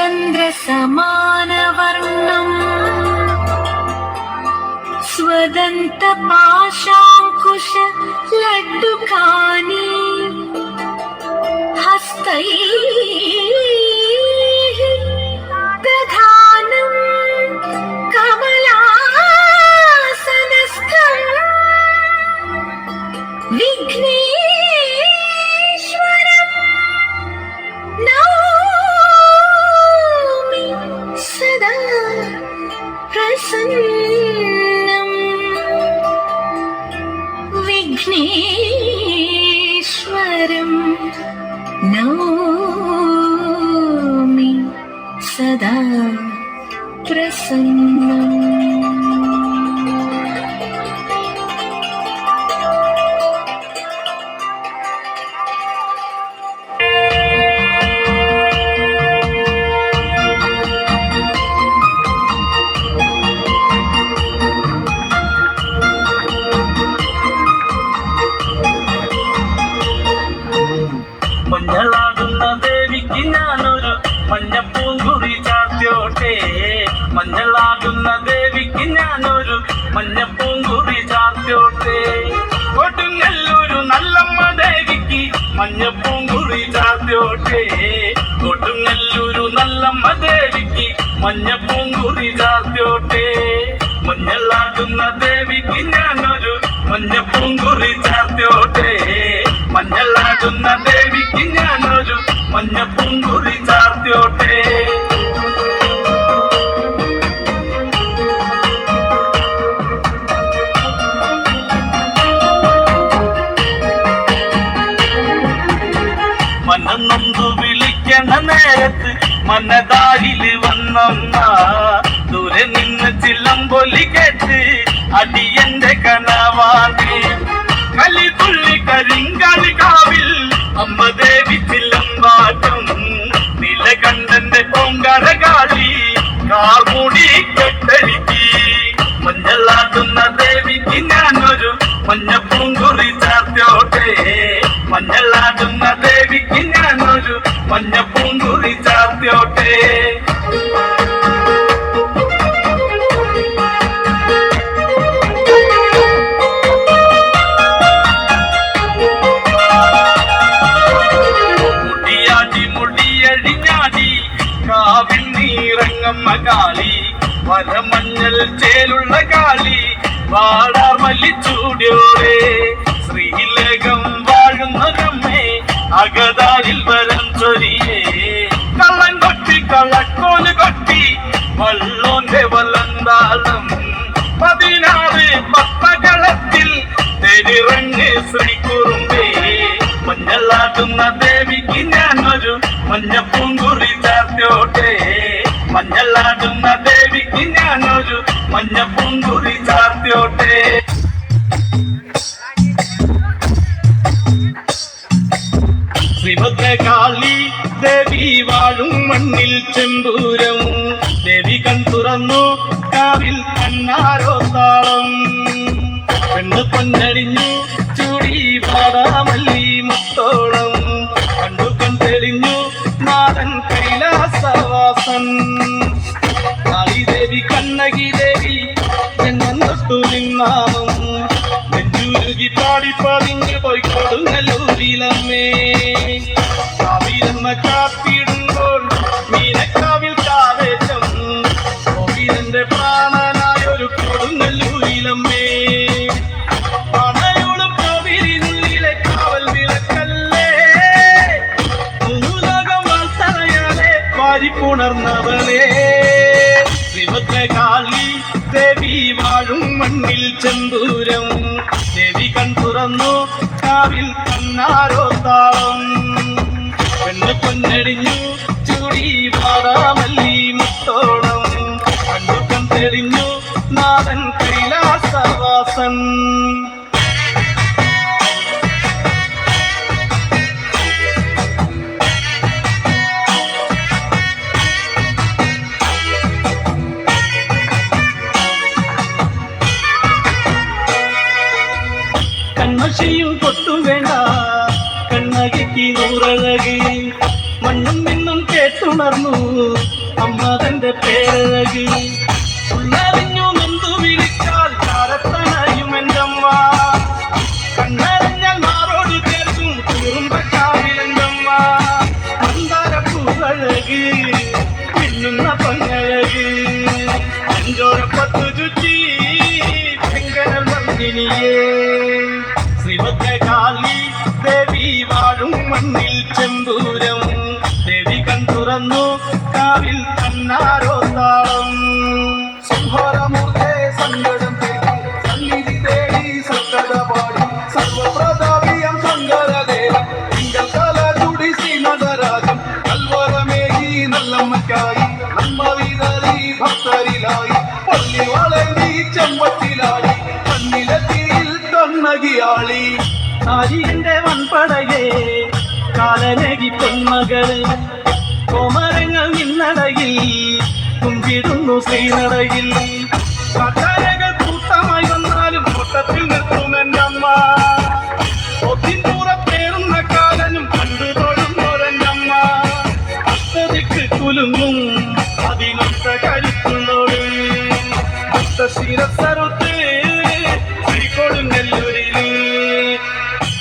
चन्द्रसमानवर्णम् स्वदन्तपाशाङ्कुश लड्डुकानि हस्तैः दधानं कमलासनस्थम् विघ्नेश्वरम् नौमि सदा प्रसन्नम् विघ्नेश्वरम् नौमि सदा प्रसन्नम्। മഞ്ഞളാടുന്ന ദേവിക്ക് ഞാനൊരു മഞ്ഞപ്പൂങ്കുറി ചാർത്തിയോട്ടെ. മഞ്ഞളാടുന്ന ദേവിക്ക് ഞാനൊരു മഞ്ഞപ്പൂങ്കുറി ചാർത്തിയോട്ടെ. കൊടുങ്ങല്ലൂരു നല്ലമ്മ ദേവിക്ക് മഞ്ഞപ്പൂങ്കുറി ചാർത്തിയോട്ടെ. കൊടുങ്ങല്ലൂരു നല്ലമ്മ ദേവിക്ക് മഞ്ഞപ്പൂങ്കുറി ചാർത്തിയോട്ടെ. മഞ്ഞളാടുന്ന ദേവിക്ക് ഞാനൊരു മഞ്ഞപ്പൂങ്കുറി ചാർത്തിയോട്ടെ. മഞ്ഞളാടുന്ന ദേവിക്ക് ഞാനൊരു മഞ്ഞപ്പൂങ്കുറി ചാർത്തിയോട്ടെ. മനന്നൊന്നു വിളിക്കണ നേരത്ത് മനതാരില് വന്നമ്മ. ദൂരെ നിന്ന് ചിലമ്പൊലി കേട്ട് അടിയന്റെ കനവാണ്. കലിതുള്ളി കരിങ്കാലി കാവിൽ അമ്മ ദേവി ചിലമ്പാട്ടും. നിലകണ്ഠന്റെ പൊങ്കരകാളി കാർമുടി കെട്ടടിക്ക്. മഞ്ഞളാടുന്ന ദേവിക്ക് ഞാനൊരു മഞ്ഞപ്പൂങ്കുറി ചാർത്തിയോട്ടെ. മഞ്ഞളാടുന്ന ദേവിക്ക് ഞാനൊരു മഞ്ഞപ്പൂങ്കുറി ചാർത്തിയോട്ടെ. കാവിൽ നീറങ്ങമ്മ കാളി വരമഞ്ഞൽ ചേലുള്ള കാളി വാടാർ മല്ലിച്ചൂടിയോടെ. ശ്രീലേഖം വാഴുന്നൊരമ്മേ അകതാരിൽ വരം ചൊരിയേ. കള്ളം കൊട്ടി കള്ളക്കോല് കൊട്ടി വള്ളോന്റെ വലന്താളം. 16 പത്തകളത്തിൽ തെരിറങ്ങ് ശ്രീകുറുമ്പേ. മഞ്ഞളാടുന്ന ദേവിക്ക് ഞാനൊരു മഞ്ഞപ്പൂങ്കുറി ചാർത്തിയോട്ടെ. മഞ്ഞളാടുന്ന ദേവിക്ക് ഞാനൊരു മഞ്ഞപ്പൂങ്കുറി ചാർത്തിയോട്ടെ. ശ്രീഭദ്രകാളി ദേവി വാഴും മണ്ണിൽ ചെമ്പൂരം. ദേവി കൺ തുറന്നു കാവിൽ കണ്ണാരോ താളം. പെണ്ണ് പൊന്നടിഞ്ഞു ചൂടി പാടാമല്ലി മുത്തോളം. കണ്ടു കൺ തെളിഞ്ഞു നാടൻ കൈലാസവാസൻ. കാളിദേവി കണ്ണകി ദേവി ജന്മം തൊട്ടു നിന്നാമം. നെഞ്ചുരുകി പാടിപ്പതിഞ്ഞു പോയി കൊടുങ്ങല്ലൂരിലമ്മേ. കാവിലമ്മ കാത്തിടുമ്പോൾ മീനക്കാവിൽ കാവേശം. കോവിലന്റെ പ്രാണനായൊരു കൊടുങ്ങല്ലൂരിലമ്മേ. ഉണർന്നവളേ ശ്രീഭദ്രകാളി ദേവി വാഴും മണ്ണിൽ ചെമ്പൂരം. ദേവി കൺ തുറന്നു കാവിൽ കണ്ണാരോ താളം. പെണ്ണ് പൊന്നടിഞ്ഞു ചൂടി പാടാമല്ലി മുത്തോളം. കണ്ടു കൺ തെളിഞ്ഞു നാടൻ കൈലാസവാസൻ. കൺമശിയും പൊട്ടും വേണ്ട കണ്ണകിക്ക് നൂറഴകി. മണ്ണും മിന്നും കേട്ടു ഉണർന്നു അമ്മ തന്റെ പേരഴക് ഉള്ളറിഞ്ഞു നൊന്തു വിളിച്ചാൽ കാലത്തണയും എന്റമ്മ കണ്ണറിഞ്ഞാൽ മാറോട് ചേർത്തും കുറുമ്പക്കാവിലെന്തമ്മ മന്ദാരപ്പൂവഴക് പിന്നുന്ന പൊന്നഴക് അഞ്ചോരപ്പത്തു ചുറ്റി ചെങ്കനൽ വർദ്ധിനിയേ ശ്രീഭദ്രകാളി ദേവി വാഴും മണ്ണിൽ ചെമ്പൂരം ദേവി കൺതുറന്നു കാവിൽ കണ്ണാരോ താളം സംഹാരമൂർത്തേ സങ്കടം തീർക്കും സന്നിധി തേടി സത്തത പാടി സർവപ്രതാപിയം ശങ്കരദേവൻ തിങ്കൾ തല ചുടിസി നടരാജം കൽവരമേകി നല്ലമ്മയ്ക്കായി നമ്മ വിതറി ഭക്തരിലായി പള്ളി വളർന്നി ചെമ്പത്തിലാടി കണ്ണിലെത്തിയിൽ കണ്ണകിയാളി ആര്യന്റെ വൻപടയെ കാലനകി പൊന്മകള് കോമരങ്ങൾ നിന്നടയിൽ കുമ്പിടുന്നു ശ്രീനടയിൽ കാട്ടാനകൾ കൂട്ടമായി വന്നാലും കൂട്ടത്തിൽ നിർത്തുമെന്നമ്മ ഒത്തിപ്പുറത്തേറുന്ന കാലനും കണ്ടു തൊഴുന്നൊരെന്നമ്മ അത്തതിക്ക് കുലുങ്ങും അതിനൊത്ത കരുത്തുന്നോട് അത്ത ശിരസറുത്ത് ശ്രീകൊടുങ്ങല്ലൂരിൽ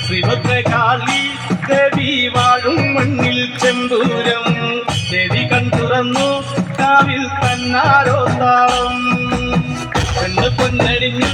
ശ്രീഭദ്രകാളി ദേവി വാഴും മണ്ണിൽ ചെമ്പൂരം ദേവി കൺതുറന്നു കാവിൽ കണ്ണാരോ താളം കണ്ണ് പൊന്നടിഞ്ഞു